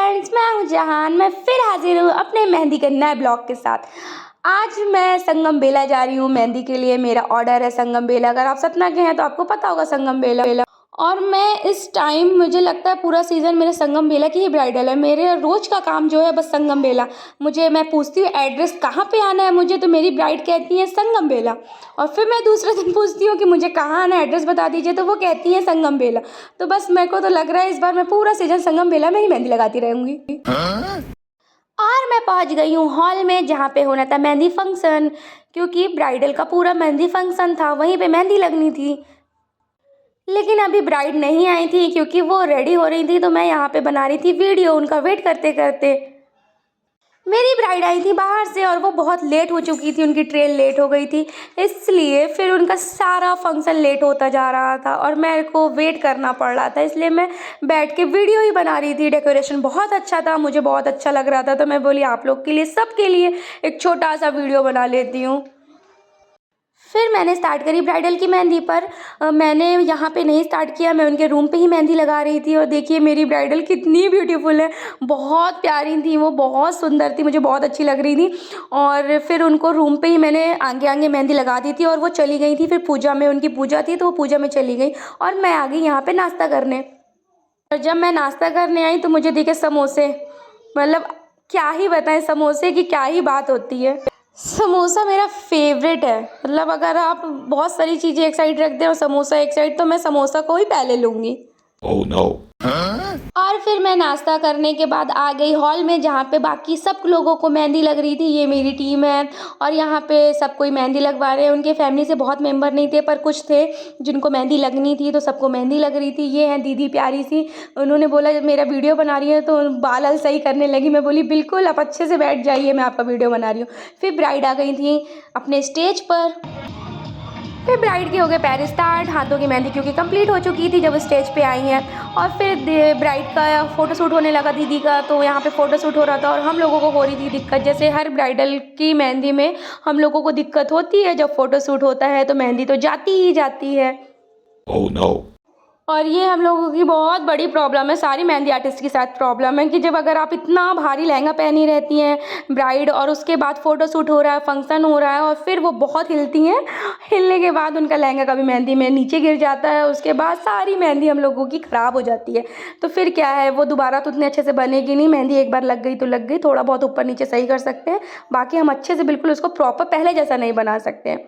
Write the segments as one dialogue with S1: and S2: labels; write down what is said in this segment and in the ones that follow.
S1: Friends, मैं हूँ जहान। मैं फिर हाजिर हूँ अपने मेहंदी के नए ब्लॉग के साथ। आज मैं संगम बेला जा रही हूँ मेहंदी के लिए। मेरा ऑर्डर है संगम बेला। अगर आप सतना के हैं तो आपको पता होगा संगम बेला। और मैं इस टाइम, मुझे लगता है पूरा सीज़न मेरे संगम बेला की ही ब्राइडल है। मेरे रोज़ का काम जो है बस संगम बेला। मैं पूछती हूँ एड्रेस कहाँ पे आना है मुझे, तो मेरी ब्राइड कहती है संगम बेला। और फिर मैं दूसरे दिन पूछती हूँ कि मुझे कहाँ आना है, एड्रेस बता दीजिए, तो वो कहती है संगम बेला। तो बस मेरे को तो लग रहा है इस बार मैं पूरा सीज़न संगम बेला में ही मेहंदी लगाती रहूँगी। और मैं पहुंच गई हूँ हॉल में, जहाँ पे होना था मेहंदी फंक्शन। क्योंकि ब्राइडल का पूरा मेहंदी फंक्शन था, वहीं पे मेहंदी लगनी थी। लेकिन अभी ब्राइड नहीं आई थी क्योंकि वो रेडी हो रही थी, तो मैं यहाँ पे बना रही थी वीडियो उनका वेट करते करते। मेरी ब्राइड आई थी बाहर से और वो बहुत लेट हो चुकी थी, उनकी ट्रेन लेट हो गई थी, इसलिए फिर उनका सारा फंक्शन लेट होता जा रहा था और मेरे को वेट करना पड़ रहा था। इसलिए मैं बैठ के वीडियो ही बना रही थी। डेकोरेशन बहुत अच्छा था, मुझे बहुत अच्छा लग रहा था, तो मैं बोली आप लोग के लिए, सबके लिए एक छोटा सा वीडियो बना लेती हूँ। फिर मैंने स्टार्ट करी ब्राइडल की मेहंदी पर। मैंने यहाँ पे नहीं स्टार्ट किया, मैं उनके रूम पे ही मेहंदी लगा रही थी। और देखिए मेरी ब्राइडल कितनी ब्यूटीफुल है, बहुत प्यारी थी वो, बहुत सुंदर थी, मुझे बहुत अच्छी लग रही थी। और फिर उनको रूम पे ही मैंने आगे आगे मेहंदी लगा दी थी और वो चली गई थी। फिर पूजा में, उनकी पूजा थी तो वो पूजा में चली गई और मैं आ गई यहाँ पर नाश्ता करने। और जब मैं नाश्ता करने आई तो मुझे दिखे समोसे। मतलब क्या ही बताएं, समोसे की क्या ही बात होती है। समोसा मेरा फेवरेट है। मतलब अगर आप बहुत सारी चीज़ें एक साइड रख दें और समोसा एक साइड, तो मैं समोसा को ही पहले लूँगी।
S2: Oh no.
S1: और फिर मैं नाश्ता करने के बाद आ गई हॉल में, जहाँ पे बाकी सब लोगों को मेहंदी लग रही थी। ये मेरी टीम है और यहाँ पे सब कोई मेहंदी लगवा रहे हैं। उनके फैमिली से बहुत मेंबर नहीं थे, पर कुछ थे जिनको मेहंदी लगनी थी, तो सबको मेहंदी लग रही थी। ये है दीदी प्यारी सी, उन्होंने बोला जब मेरा वीडियो बना रही है तो बाल अल सही करने लगी। मैं बोली बिल्कुल, आप अच्छे से बैठ जाइए, मैं आपका वीडियो बना रही हूँ। फिर ब्राइड आ गई थी अपने स्टेज पर। फिर ब्राइड के हो गए पैर स्टार्ट, हाथों की मेहंदी क्योंकि कंप्लीट हो चुकी थी जब वो स्टेज पे आई हैं। और फिर ब्राइड का फ़ोटोशूट होने लगा दीदी का, तो यहाँ पे फ़ोटोशूट हो रहा था और हम लोगों को हो रही थी दिक्कत। जैसे हर ब्राइडल की मेहंदी में हम लोगों को दिक्कत होती है, जब फ़ोटोशूट होता है तो मेहंदी तो जाती ही जाती है।
S2: Oh no.
S1: और ये हम लोगों की बहुत बड़ी प्रॉब्लम है, सारी मेहंदी आर्टिस्ट के साथ प्रॉब्लम है कि जब अगर आप इतना भारी लहंगा पहनी रहती हैं ब्राइड और उसके बाद फ़ोटो शूट हो रहा है, फंक्शन हो रहा है, और फिर वो बहुत हिलती हैं। हिलने के बाद उनका लहंगा कभी मेहंदी में नीचे गिर जाता है, उसके बाद सारी मेहंदी हम लोगों की ख़राब हो जाती है। तो फिर क्या है, वो दोबारा तो उतने अच्छे से बनेगी नहीं। मेहंदी एक बार लग गई तो लग गई, थोड़ा बहुत ऊपर नीचे सही कर सकते हैं, बाकी हम अच्छे से बिल्कुल उसको प्रॉपर पहले जैसा नहीं बना सकते हैं।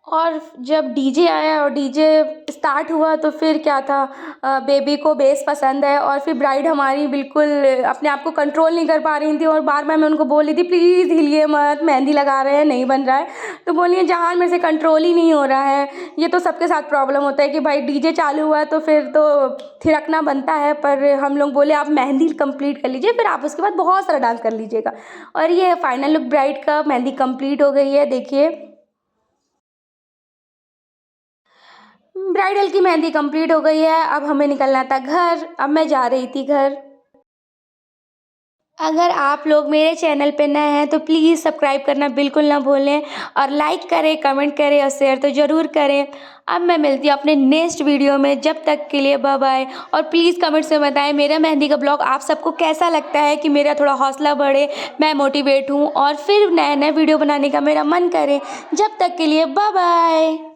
S1: और जब डीजे आया और डीजे स्टार्ट हुआ तो फिर क्या था, बेबी को बेस पसंद है और फिर ब्राइड हमारी बिल्कुल अपने आप को कंट्रोल नहीं कर पा रही थी और बार बार मैं उनको बोल रही थी प्लीज़ हिलिए मत, मेहंदी लगा रहे हैं, नहीं बन रहा है। तो बोलिए जहाँ मेरे से कंट्रोल ही नहीं हो रहा है। ये तो सबके साथ प्रॉब्लम होता है कि भाई डीजे चालू हुआ तो फिर तो थिरकना बनता है, पर हम लोग बोले आप मेहंदी कंप्लीट कर लीजिए, फिर आप उसके बाद बहुत सारा डांस कर लीजिएगा। और ये फाइनल लुक ब्राइड का, मेहंदी कंप्लीट हो गई है। देखिए ब्राइडल की मेहंदी कंप्लीट हो गई है। अब हमें निकलना था घर, अब मैं जा रही थी घर। अगर आप लोग मेरे चैनल पे नए हैं तो प्लीज़ सब्सक्राइब करना बिल्कुल ना भूलें और लाइक करें, कमेंट करें और शेयर तो ज़रूर करें। अब मैं मिलती हूँ अपने नेक्स्ट वीडियो में, जब तक के लिए बाय बाय। और प्लीज़ कमेंट्स में बताएं मेरा मेहंदी का ब्लॉग आप सबको कैसा लगता है, कि मेरा थोड़ा हौसला बढ़े, मैं मोटिवेट हूँ और फिर नए नए वीडियो बनाने का मेरा मन करे। जब तक के लिए बाय बाय।